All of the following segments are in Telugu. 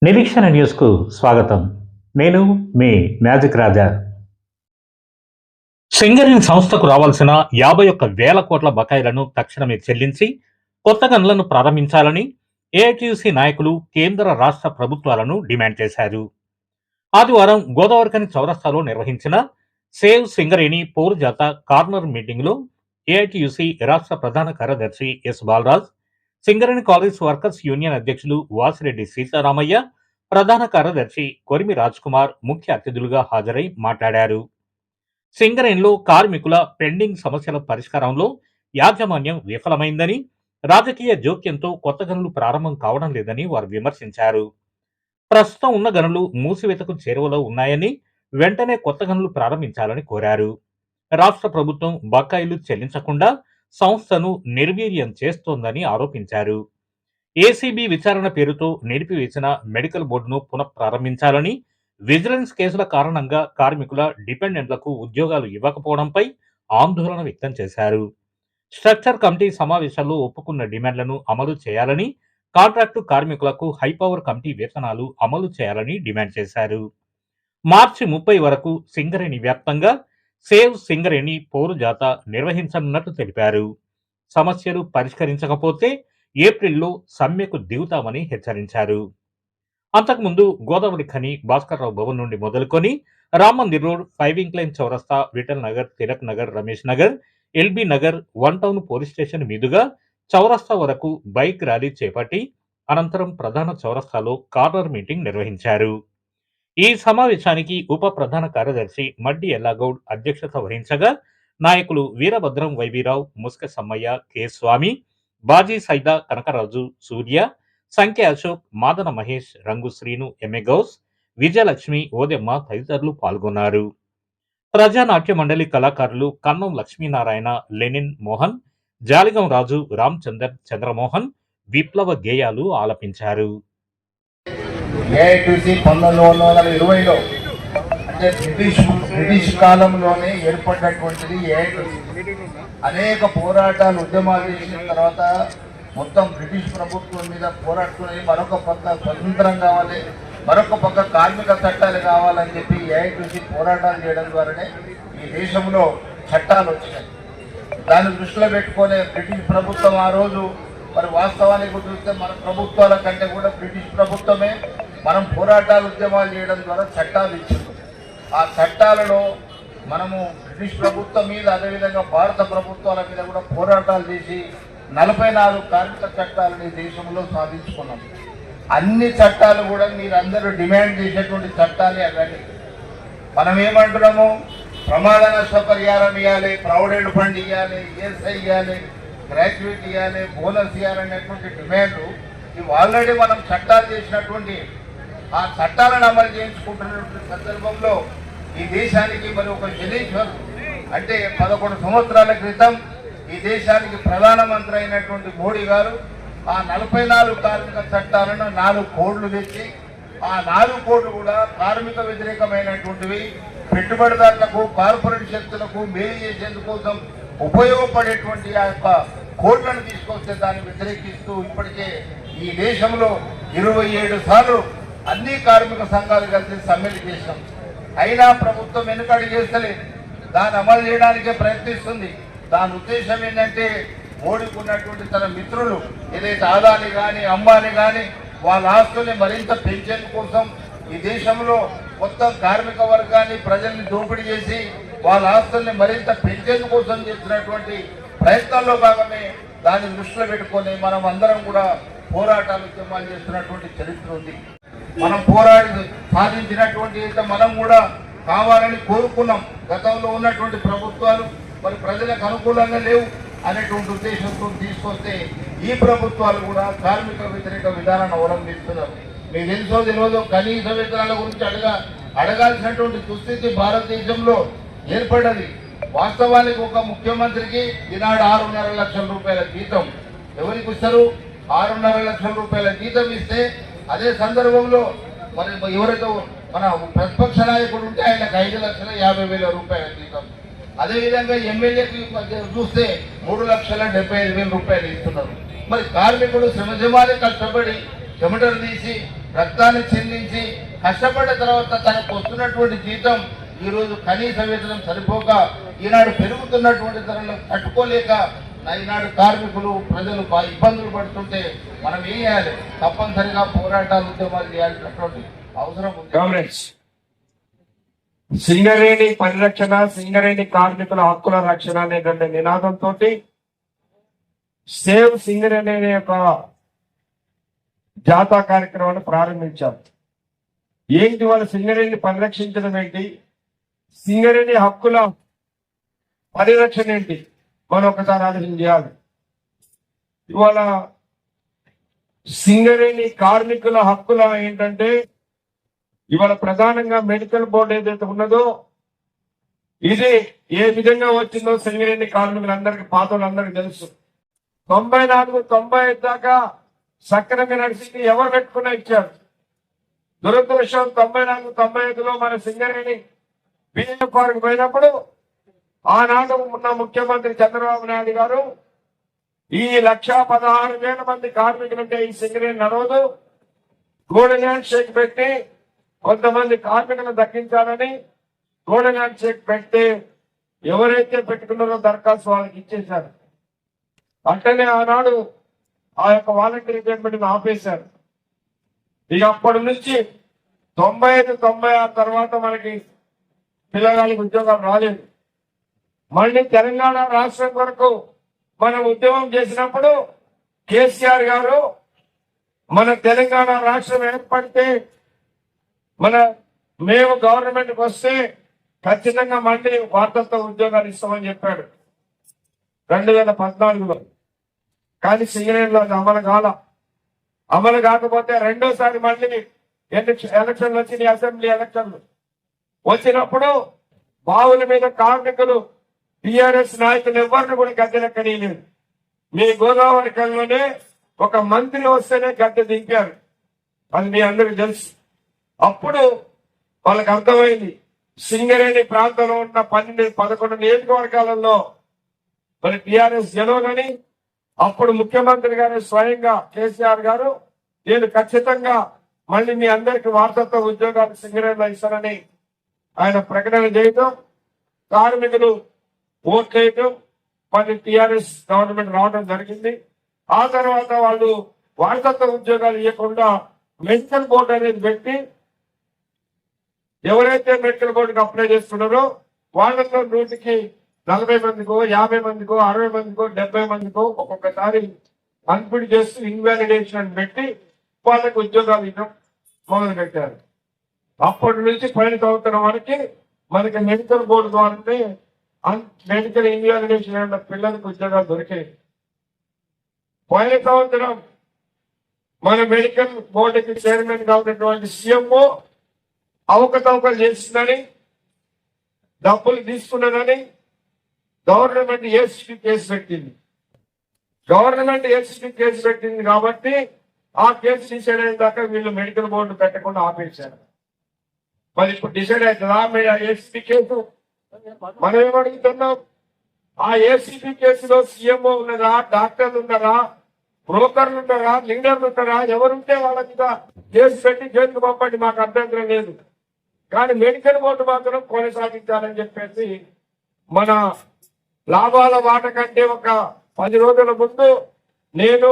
నిరీక్షణ న్యూస్కు స్వాగతం. నేను మీ మ్యాజిక్ రాజా. సింగరేణి సంస్థకు రావాల్సిన 51,000 కోట్ల బకాయిలను తక్షణమే చెల్లించి కొత్త గనులను ప్రారంభించాలని ఏఐటీయూసీ నాయకులు కేంద్ర రాష్ట్ర ప్రభుత్వాలను డిమాండ్ చేశారు. ఆదివారం గోదావరిఖని చౌరస్తాలో నిర్వహించిన సేవ్ సింగరేణి పౌరజాత కార్నర్ మీటింగ్లో ఏఐటీయూసీ రాష్ట్ర ప్రధాన కార్యదర్శి S Balraj, Singareni collieries workers union అధ్యక్షులు వాసిరెడ్డి సీతారామయ్య, ప్రధాన కార్యదర్శి కొరిమి రాజ్ కుమార్ ముఖ్య అతిథులుగా హాజరై మాట్లాడారు. సింగరేణిలో కార్మికుల పెండింగ్ సమస్యల పరిష్కారంలో యాజమాన్యం విఫలమైందని, రాజకీయ జోక్యంతో కొత్త గనులు ప్రారంభం కావడం లేదని వారు విమర్శించారు. ప్రస్తుతం ఉన్న గనులు మూసివేతకు చేరువలో ఉన్నాయని, వెంటనే కొత్త గనులు ప్రారంభించాలని కోరారు. రాష్ట్ర ప్రభుత్వం బకాయిలు చెల్లించకుండా సంస్థను నిర్వీర్యం చేస్తోందని ఆరోపించారు. ఏసీబీ విచారణ పేరుతో నిలిపివేసిన మెడికల్ బోర్డును పునఃప్రారంభించాలని, విజిలెన్స్ కేసుల కారణంగా కార్మికుల డిపెండెంట్లకు ఉద్యోగాలు ఇవ్వకపోవడంపై ఆందోళన వ్యక్తం చేశారు. స్ట్రక్చర్ కమిటీ సమావేశాల్లో ఒప్పుకున్న డిమాండ్లను అమలు చేయాలని, కాంట్రాక్టు కార్మికులకు హైపవర్ కమిటీ వేతనాలు అమలు చేయాలని డిమాండ్ చేశారు. మార్చి 30 వరకు సింగరేణి వ్యాప్తంగా సేవ్ సింగరేణి పౌరజాత నిర్వహించనున్నట్లు తెలిపారు. సమస్యలు పరిష్కరించకపోతే ఏప్రిల్లో సమ్మెకు దిగుతామని హెచ్చరించారు. అంతకుముందు గోదావరి ఖని భాస్కర్రావు భవన్ నుండి మొదలుకొని రామందిర్ రోడ్, 5 ఇంక్లైన్ చౌరస్తా, Vithal Nagar, Tilak Nagar, Ramesh Nagar, LB Nagar, 1 town police station మీదుగా చౌరస్తా వరకు బైక్ ర్యాలీ చేపట్టి అనంతరం ప్రధాన చౌరస్తాలో కార్నర్ మీటింగ్ నిర్వహించారు. ఈ సమావేశానికి ఉప ప్రధాన కార్యదర్శి మడ్డి ఎల్లాగౌడ్ అధ్యక్షత వహించగా, నాయకులు వీరభద్రం వైవీరావు, ముస్క సమ్మయ్య, కె స్వామి, బాజీ సైదా, కనకరాజు, సూర్య, సంఖ్య అశోక్, మాదన మహేష్, రంగు శ్రీను, ఎంఏ గౌస్, విజయలక్ష్మి, ఓదెమ్మ తదితరులు పాల్గొన్నారు. ప్రజానాట్య మండలి కళాకారులు కన్నం లక్ష్మీనారాయణ, లెనిన్ మోహన్, జాలిగం రాజు, రామచందర్, చంద్రమోహన్ విప్లవ గేయాలు ఆలపించారు. ఏఐటీసీ 1920లో అంటే బ్రిటిష్ కాలంలోనే ఏర్పడినటువంటిది ఏఐటీసీ. అనేక పోరాటాలు, ఉద్యమాలు చేసిన తర్వాత మొత్తం బ్రిటిష్ ప్రభుత్వం మీద పోరాడుతున్నది. మరొక పక్క స్వతంత్రం కావాలి, మరొక పక్క కార్మిక చట్టాలు కావాలని చెప్పి ఏఐటీసీ పోరాటాలు చేయడం ద్వారానే ఈ దేశంలో చట్టాలు వచ్చినాయి. దాన్ని దృష్టిలో పెట్టుకునే బ్రిటిష్ ప్రభుత్వం ఆ రోజు మరి వాస్తవానికి చూస్తే మన ప్రభుత్వాల కంటే కూడా బ్రిటిష్ ప్రభుత్వమే మనం పోరాటాలు, ఉద్యమాలు చేయడం ద్వారా చట్టాలు ఇచ్చింది. ఆ చట్టాలలో మనము బ్రిటిష్ ప్రభుత్వం మీద, అదేవిధంగా భారత ప్రభుత్వాల మీద కూడా పోరాటాలు చేసి 44 కార్మిక చట్టాలని దేశంలో సాధించుకున్నాం. అన్ని చట్టాలు కూడా మీరందరూ డిమాండ్ చేసేటువంటి చట్టాలే అవన్నీ. మనం ఏమంటున్నాము, ప్రమాద నష్టపరిహారం ఇవ్వాలి, ప్రావిడెంట్ ఫండ్ ఇవ్వాలి, ఈఎస్ఐ ఇవ్వాలి, గ్రాట్యుయేట్ ఇవ్వాలి, బోనస్ ఇవ్వాలనేటువంటి డిమాండ్లు ఇవి ఆల్రెడీ మనం చట్టాలు చేసినటువంటి ఆ చట్టాలను అమలు చేయించుకుంటున్నటువంటి సందర్భంలో ఈ దేశానికి మరి ఒక జనేశ్వర్ అంటే 11 సంవత్సరాల క్రితం ఈ దేశానికి ప్రధానమంత్రి అయినటువంటి మోడీ గారు ఆ 44 కార్మిక చట్టాలను 4 కోడ్లు తెచ్చి ఆ 4 కోడ్లు కూడా కార్మిక వ్యతిరేకమైనటువంటివి, పెట్టుబడిదారులకు, కార్పొరేట్ శక్తులకు మేలు చేసేందుకోసం ఉపయోగపడేటువంటి ఆ యొక్క కోడ్లను తీసుకొస్తే దాన్ని వ్యతిరేకిస్తూ ఇప్పటికే ఈ దేశంలో 27 సార్లు అన్ని కార్మిక సంఘాలు కలిసి సమ్మెలు చేశాం. అయినా ప్రభుత్వం వెనుకడి చేస్తలేదు, దాన్ని అమలు చేయడానికే ప్రయత్నిస్తుంది. దాని ఉద్దేశం ఏంటంటే మోడీకి ఉన్నటువంటి తన మిత్రులు ఏదైతే ఆదాని కానీ, అంబానీ కానీ వాళ్ళ ఆస్తుల్ని మరింత పెంచేందుకు కోసం ఈ దేశంలో మొత్తం కార్మిక వర్గాన్ని, ప్రజల్ని దోపిడీ చేసి వాళ్ళ ఆస్తుల్ని మరింత పెంచేందుకు కోసం చేస్తున్నటువంటి ప్రయత్నాల్లో భాగమే దాన్ని దృష్టిలో పెట్టుకొని మనం అందరం కూడా పోరాటాలు, ఉద్యమాలు చేస్తున్నటువంటి చరిత్ర ఉంది. మనం పోరాడి సాధించినటువంటి మనం కూడా కావాలని కోరుకున్నాం. గతంలో ఉన్నటువంటి ప్రభుత్వాలు మరి ప్రజలకు అనుకూలంగా లేవు అనేటువంటి ఉద్దేశంతో తీసుకొస్తే ఈ ప్రభుత్వాలు కూడా కార్మిక వ్యతిరేక విధానాన్ని అవలంబిస్తున్నారు. మీకు తెలుసో తెలియదో కనీస వేతనాల గురించి అడగాల్సినటువంటి దుస్థితి భారతదేశంలో ఏర్పడ్డది. వాస్తవానికి ఒక ముఖ్యమంత్రికి ఈనాడు 6.5 లక్షల రూపాయల జీతం ఎవరికి ఇస్తారు? 6.5 లక్షల రూపాయల జీతం ఇస్తే అదే సందర్భంలో మరి ఎవరైతే మన ప్రతిపక్ష నాయకుడు ఉంటే ఆయనకు 5,50,000 రూపాయల జీతం. అదేవిధంగా ఎమ్మెల్యేకి చూస్తే 3,75,000 రూపాయలు ఇస్తున్నారు. మరి కార్మికుడు శ్రమజమాని కష్టపడి చెమటలు తీసి రక్తాన్ని చెల్లించి కష్టపడ్డ తర్వాత తనకు వస్తున్నటువంటి జీతం ఈరోజు కనీస వేతనం సరిపోక ఈనాడు పెరుగుతున్నటువంటి ధరలను తట్టుకోలేక ఈనాడు కార్మికులు ప్రజలు ఇబ్బందులు పడుతుంటే మనం ఏం చేయాలి? తప్పనిసరిగా పోరాటాలు ఉద్యమాలు చేయాల్సినటువంటి అవసరం ఉంది. కాంగ్రెస్ సింగరేణి పరిరక్షణ, సింగరేణి కార్మికుల హక్కుల రక్షణ అనేటువంటి నినాదంతో సేవ్ సింగరేణి అనే ఒక జాతా కార్యక్రమాన్ని ప్రారంభించారు. ఏంటి వాళ్ళు సింగరేణిని పరిరక్షించడం ఏంటి, సింగరేణి హక్కుల పరిరక్షణ ఏంటి, మనం ఒకసారి ఆలోచన చేయాలి. ఇవాళ సింగరేణి కార్మికుల హక్కుల ఏంటంటే, ఇవాళ ప్రధానంగా మెడికల్ బోర్డు ఏదైతే ఉన్నదో ఇది ఏ విధంగా వచ్చిందో సింగరేణి కార్మికులందరికీ, పాత వాళ్ళందరికీ తెలుసు. 94, 95 దాకా సక్రమంగా నడిచింది ఎవరు పెట్టుకున్నా ఇచ్చారు. దురదృష్టం 94, 95లో మన సింగరేణి బిఎఫ్ఆర్కి పోయినప్పుడు ఆనాడు ఉన్న ముఖ్యమంత్రి చంద్రబాబు నాయుడు గారు ఈ 1,16,000 మంది కార్మికులుంటే ఈ సింగరేణి నడవదు, గోల్డెన్ హ్యాండ్ షేక్ పెట్టి కొంతమంది కార్మికులను దక్కించాలని గోల్డెన్ హ్యాండ్ షేక్ పెట్టి ఎవరైతే పెట్టుకున్నారో దరఖాస్తు వాళ్ళకి ఇచ్చేశారు. అట్టనే ఆనాడు ఆ యొక్క వాలంటీర్ రిటైర్మెంట్ ఆపేశారు. ఇక అప్పటి నుంచి 95, 96 తర్వాత మనకి పిల్లగాళ్ళకి ఉద్యోగాలు రాలేదు. మళ్ళీ తెలంగాణ రాష్ట్రం కొరకు మనం ఉద్యమం చేసినప్పుడు కేసీఆర్ గారు మన తెలంగాణ రాష్ట్రం ఏర్పడితే మేము గవర్నమెంట్కి వస్తే ఖచ్చితంగా మళ్ళీ వార్తలతో ఉద్యోగాలు ఇస్తామని చెప్పాడు 2014లో. కానీ సింగరేణిలో అది అమలు కాకపోతే రెండోసారి మళ్ళీ ఎలక్షన్లు వచ్చినాయి, అసెంబ్లీ ఎలక్షన్లు వచ్చినప్పుడు బావుల మీద కార్మికులు టిఆర్ఎస్ నాయకులు ఎవరిని కూడా గద్దెనెక్కనీయలేదు. మీ గోదావరి కల్లోనే ఒక మంత్రి వస్తేనే గద్దె దింపారు, అది మీ అందరికి తెలుసు. అప్పుడు వాళ్ళకి అర్థమైంది సింగరేణి ప్రాంతంలో ఉన్న 12, 11 నియోజకవర్గాలలో మరి టిఆర్ఎస్ గెలవగాని అప్పుడు ముఖ్యమంత్రి గారు స్వయంగా కేసీఆర్ గారు నేను ఖచ్చితంగా మళ్ళీ మీ అందరికి వారసత్వ ఉద్యోగాలు సింగరేణిలో ఇస్తానని ఆయన ప్రకటన చేయటం, కార్మికులు ఓట్లేయటం, మళ్ళీ టిఆర్ఎస్ గవర్నమెంట్ రావడం జరిగింది. ఆ తర్వాత వాళ్ళు వారసత్వ ఉద్యోగాలు ఇవ్వకుండా మెడికల్ బోర్డు అనేది పెట్టి ఎవరైతే మెడికల్ బోర్డుకి అప్లై చేస్తున్నారో వాళ్ళలో 100కి 40 మందికో, 50 మందికో, 60 మందికో, 70 మందికో ఒక్కొక్కసారి అన్ఫిట్ చేస్తూ ఇన్వాలిడేషన్ పెట్టి వాళ్ళకి ఉద్యోగాలు ఇవ్వడం మొదలు పెట్టారు. అప్పటి నుంచి 10 సంవత్సరం వరకు మనకి మెడికల్ బోర్డు ద్వారానే మెడికల్ ఇన్వాలిడేషన్ అయిన పిల్లలకు ఉద్యోగాలు దొరికాయి. 10 సంవత్సరం మన మెడికల్ బోర్డుకి చైర్మన్ గా ఉన్నటువంటి సీఎంఓ అవకతవకలు చేస్తుందని, డబ్బులు తీసుకున్నదని గవర్నమెంట్ ఏసీబీ కేసు పెట్టింది. కాబట్టి ఆ కేసు డిసైడ్ అయిన దాకా వీళ్ళు మెడికల్ బోర్డు పెట్టకుండా ఆపేశారు. మరి ఇప్పుడు డిసైడ్ అవుతుందా ఏసీబీ కేసు? మనం ఏమడుగుతున్నాం, ఆ ఏసీబీ కేసులో సీఎంఓ ఉన్నదా, డాక్టర్లు ఉన్నారా, బ్రోకర్లు ఉన్నారా, లీడర్లు ఉన్నారా, ఎవరుంటే వాళ్ళ మీద కేసు పెట్టి జైలుకు పంపండి, మాకు అభ్యంతరం లేదు. కానీ మెడికల్ బోర్డు మాత్రం కొనసాగించాలని చెప్పేసి మన లాభాల వాట కంటే ఒక 10 రోజుల ముందు నేను,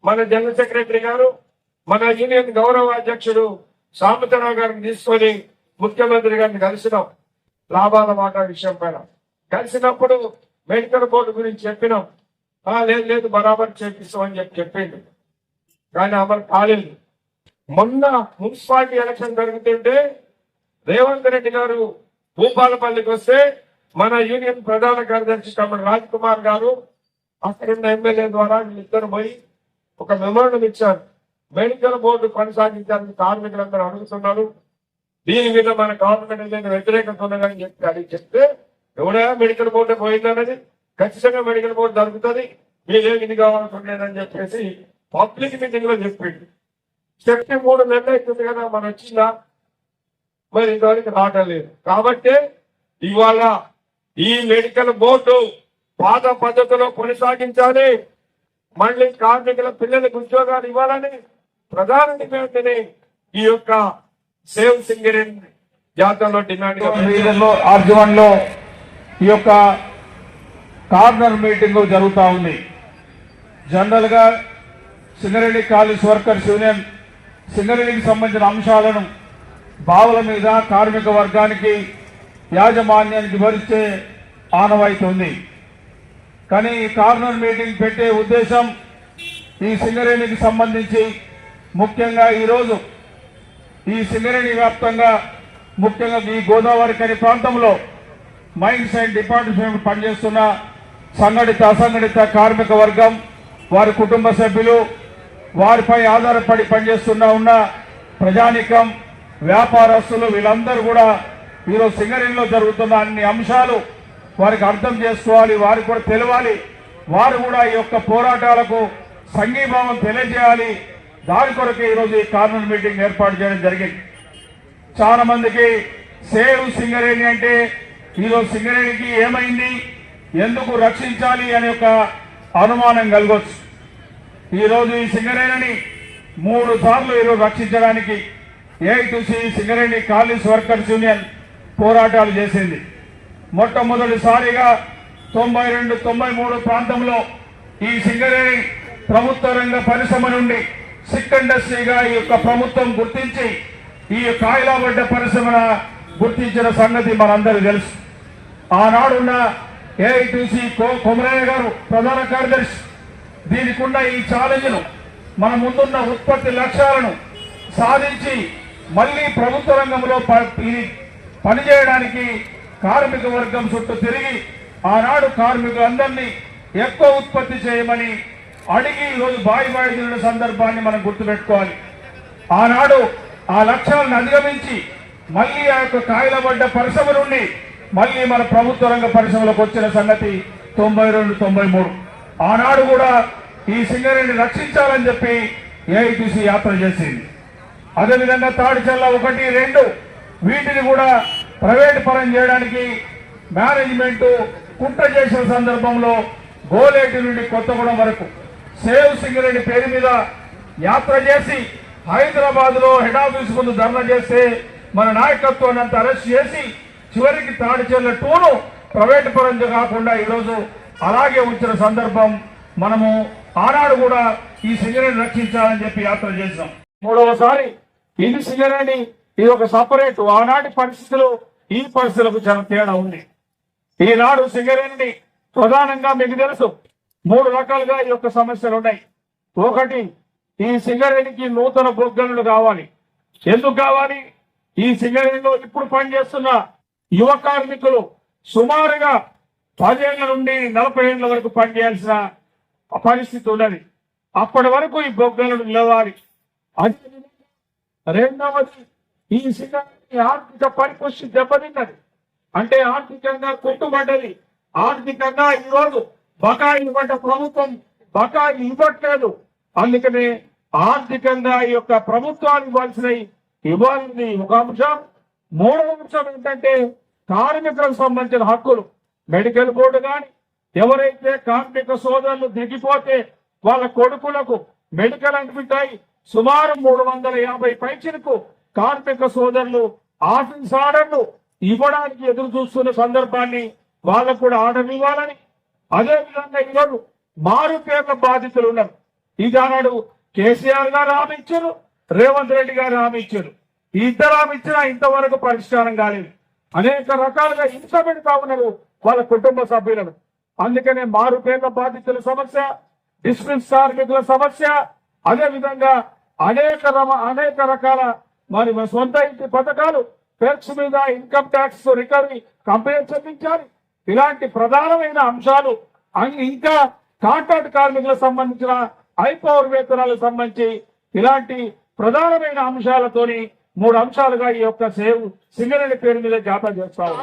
మన జనరల్ సెక్రటరీ గారు, మన యూనియన్ గౌరవ అధ్యక్షుడు సాంబతరావు గారిని తీసుకొని ముఖ్యమంత్రి గారిని కలిసినాం లాభాల వాటా విషయం పైన. కలిసినప్పుడు మెడికల్ బోర్డు గురించి చెప్పినాం. లేదు బరాబర్ చేపిస్తామని చెప్పిండు, కానీ అమలు కాలేదు. మొన్న మున్సిపాలిటీ ఎలక్షన్ జరుగుతుంటే రేవంత్ రెడ్డి గారు భూపాలపల్లికి వస్తే మన యూనియన్ ప్రధాన కార్యదర్శి తమ్ముడు రాజ్ కుమార్ గారు అక్కడున్న ఎమ్మెల్యే ద్వారా వీళ్ళిద్దరు పోయి ఒక మెమోరాండం ఇచ్చారు. మెడికల్ బోర్డు కొనసాగించాలని కార్మికులందరూ అడుగుతున్నారు, దీని మీద మన గవర్నమెంట్ మీద వ్యతిరేకత ఉన్నదని అది చెప్తే ఎవరైనా మెడికల్ బోర్డు పోయిందన్నది ఖచ్చితంగా మెడికల్ బోర్డు జరుగుతుంది, మీరేం ఇది కావాలనుకోలేదని చెప్పేసి పబ్లిక్ మీటింగ్ లో చెప్పింది. చెప్పి 3 నెలలు అవుతుంది కదా, మనం వచ్చిందా? మరి ఇంతవరకు రావటం లేదు. కాబట్టి ఇవాళ ఈ మెడికల్ బోర్డు పాత పద్ధతిలో కొనసాగించాలి, మళ్ళీ కార్మికుల పిల్లలకు ఉద్యోగాలు ఇవ్వాలని ప్రధాన డిమాండ్ని ఈ యొక్క సేవ్ సింగరేణి జాతరలో డిమాండ్ ఆర్జవన్ లో ఈ యొక్క కార్నర్ మీటింగ్ జరుగుతూ ఉంది. జనరల్ గా సింగరేణి కాలేజ్ వర్కర్స్ యూనియన్ సింగరేణికి సంబంధించిన అంశాలను బావుల మీద కార్మిక వర్గానికి యాజమాన్యానికి వివరించే ఆనవాయితీ ఉంది. కానీ ఈ కార్నర్ మీటింగ్ పెట్టే ఉద్దేశం ఈ సింగరేణికి సంబంధించి ముఖ్యంగా ఈరోజు ఈ సింగరేణి వ్యాప్తంగా ముఖ్యంగా ఈ గోదావరి కని ప్రాంతంలో మైన్స్ అండ్ డిపార్ట్మెంట్ పనిచేస్తున్న సంఘటిత అసంఘటిత కార్మిక వర్గం, వారి కుటుంబ సభ్యులు, వారిపై ఆధారపడి పనిచేస్తున్న ప్రజానికం, వ్యాపారస్తులు వీళ్ళందరూ కూడా ఈరోజు సింగరేణిలో జరుగుతున్న అన్ని అంశాలు వారికి అర్థం చేసుకోవాలి, వారికి కూడా తెలవాలి. వారు కూడా ఈ యొక్క పోరాటాలకు సంఘీభావం తెలియజేయాలి. దాని కొరకు ఈరోజు ఈ కార్నర్ మీటింగ్ ఏర్పాటు చేయడం జరిగింది. చాలా మందికి సేవ్ సింగరేణి అంటే ఈరోజు సింగరేణికి ఏమైంది, ఎందుకు రక్షించాలి అనే ఒక అనుమానం కలగొచ్చు. ఈరోజు ఈ సింగరేణిని 3 సార్లు ఈరోజు రక్షించడానికి AITC Singareni collieries workers union పోరాటాలు చేసింది. మొట్టమొదటిసారిగా 92, 93 ప్రాంతంలో ఈ సింగరేణి ప్రభుత్వ రంగ పరిశ్రమ నుండి సిక్ ఇండస్ట్రీగా ఈ యొక్క ప్రభుత్వం గుర్తించి ఈ కాయలాబడ్డ పరిశ్రమన గుర్తించిన సంగతి మనందరికీ తెలుసు. ఆనాడున్న ఏఐటీసీ కొమరయ్య గారు ప్రధాన కార్యదర్శి దీనికి ఉన్న ఈ ఛాలెంజ్ను, మన ముందున్న ఉత్పత్తి లక్ష్యాలను సాధించి మళ్లీ ప్రభుత్వ రంగంలో పనిచేయడానికి కార్మిక వర్గం చుట్టూ తిరిగి ఆనాడు కార్మికులందరినీ ఎక్కువ ఉత్పత్తి చేయమని అడిగి ఈరోజు బాయి తిరిగిన సందర్భాన్ని మనం గుర్తుపెట్టుకోవాలి. ఆనాడు ఆ లక్ష్యాలను అధిగమించి మళ్లీ ఆ యొక్క కాయలబడ్డ పరిశ్రమ నుండి మళ్లీ మన ప్రభుత్వ రంగ పరిశ్రమలకు వచ్చిన సంగతి 92, 93. ఆనాడు కూడా ఈ సింగరేణిని రక్షించాలని చెప్పి ఏఐటీసీ యాత్ర చేసింది. అదేవిధంగా తాడిచల్ల 1, 2 వీటిని కూడా ప్రైవేట్ పరం చేయడానికి మేనేజ్మెంట్ కుట్ర చేసిన సందర్భంలో గోలేటి నుండి కొత్తగూడెం వరకు సేవ్ సింగరేణి పేరు మీద యాత్ర చేసి హైదరాబాద్ లో హెడ్ ఆఫీస్ ముందు ధర్నా చేస్తే మన నాయకత్వాన్ని అంతా అరెస్ట్ చేసి చివరికి తాడిచెల్ల 2ను ప్రైవేట్ పరం కాకుండా ఈరోజు అలాగే ఉంచిన సందర్భం మనము ఆనాడు కూడా ఈ సింగరేణి రక్షించాలని చెప్పి యాత్ర చేశాం. 3వసారి ఇది సింగరేణి, ఇది ఒక సపరేట్. ఆనాటి పరిస్థితులు ఈ పరిస్థితులకు చాలా తేడా ఉంది. ఈనాడు సింగరేణిని ప్రధానంగా మీకు తెలుసు 3 రకాలుగా ఈ యొక్క సమస్యలు ఉన్నాయి. ఒకటి, ఈ సింగరేణికి నూతన బొగ్గనులు కావాలి. ఎందుకు కావాలి? ఈ సింగరేణిలో ఇప్పుడు పనిచేస్తున్న యువ కార్మికులు సుమారుగా 10 ఏళ్ల నుండి 40 ఏళ్ల వరకు పనిచేయాల్సిన పరిస్థితి ఉన్నది. అప్పటి వరకు ఈ బొగ్గనులు నిలవాలి. రెండవది, ఈ సింగరేణి ఆర్థిక పరిపుష్టి దెబ్బతిన్నది. అంటే ఆర్థికంగా కొట్టుబడ్డది. ఆర్థికంగా ఈరోజు బకాయిలు ఇవ్వట ప్రభుత్వం బకాయిలు ఇవ్వట్లేదు. అందుకనే ఆర్థికంగా ఈ యొక్క ప్రభుత్వాలు ఇవ్వాల్సింది ఒక అంశం. 3వ అంశం ఏంటంటే కార్మికులకు సంబంధించిన హక్కులు. మెడికల్ బోర్డు కానీ ఎవరైతే కార్మిక సోదరులు దిగిపోతే వాళ్ళ కొడుకులకు మెడికల్ అనిపించాయి. సుమారు 350 పైచిలకు కార్మిక సోదరులు ఆఫీస్ ఆర్డర్లు ఇవ్వడానికి ఎదురు చూస్తున్న సందర్భాన్ని వాళ్ళకు కూడా ఆర్డర్ ఇవ్వాలని, అదేవిధంగా ఈరోజు మారు పేర్ల బాధితులు ఉన్నారు. ఇది ఆనాడు కేసీఆర్ గారు హామీ ఇచ్చారు, రేవంత్ రెడ్డి గారు హామీ ఇచ్చారు. ఈ ఇద్దరు హామీ ఇచ్చినా ఇంతవరకు పరిష్కారం కాలేదు. అనేక రకాలుగా హింస పెడతా ఉన్నారు వాళ్ళ కుటుంబ సభ్యులను. అందుకనే మారు పేర్ల బాధితుల సమస్య, డిస్మిస్ కార్మికుల సమస్య, అదేవిధంగా అనేక రకాల మరి సొంత ఇంటి పథకాలు, పెర్క్స్ మీద ఇన్కమ్ ట్యాక్స్ రికవరీ కంపెనీ చెల్లించాలి. ఇలాంటి ప్రధానమైన అంశాలు, ఇంకా కాంట్రాక్ట్ కార్మికులకు సంబంధించిన హైపవర్ వేతనాలకు సంబంధించి ఇలాంటి ప్రధానమైన అంశాలతోని 3 అంశాలుగా ఈ యొక్క సేవ్ సింగరేణి పేరు మీద జాతర చేస్తాము.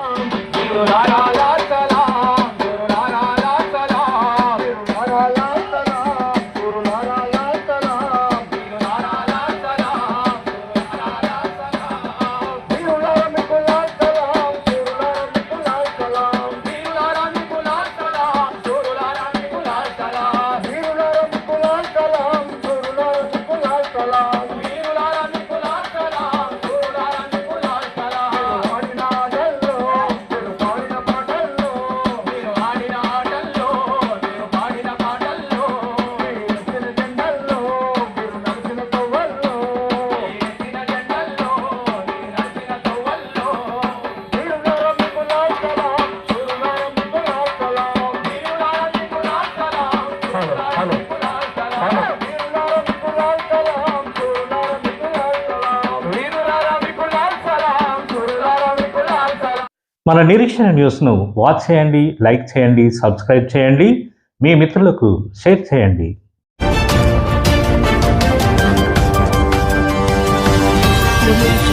మన నిరీక్షణ న్యూస్ను వాచ్ చేయండి, లైక్ చేయండి, సబ్స్క్రైబ్ చేయండి, మీ మిత్రులకు షేర్ చేయండి. Thank you.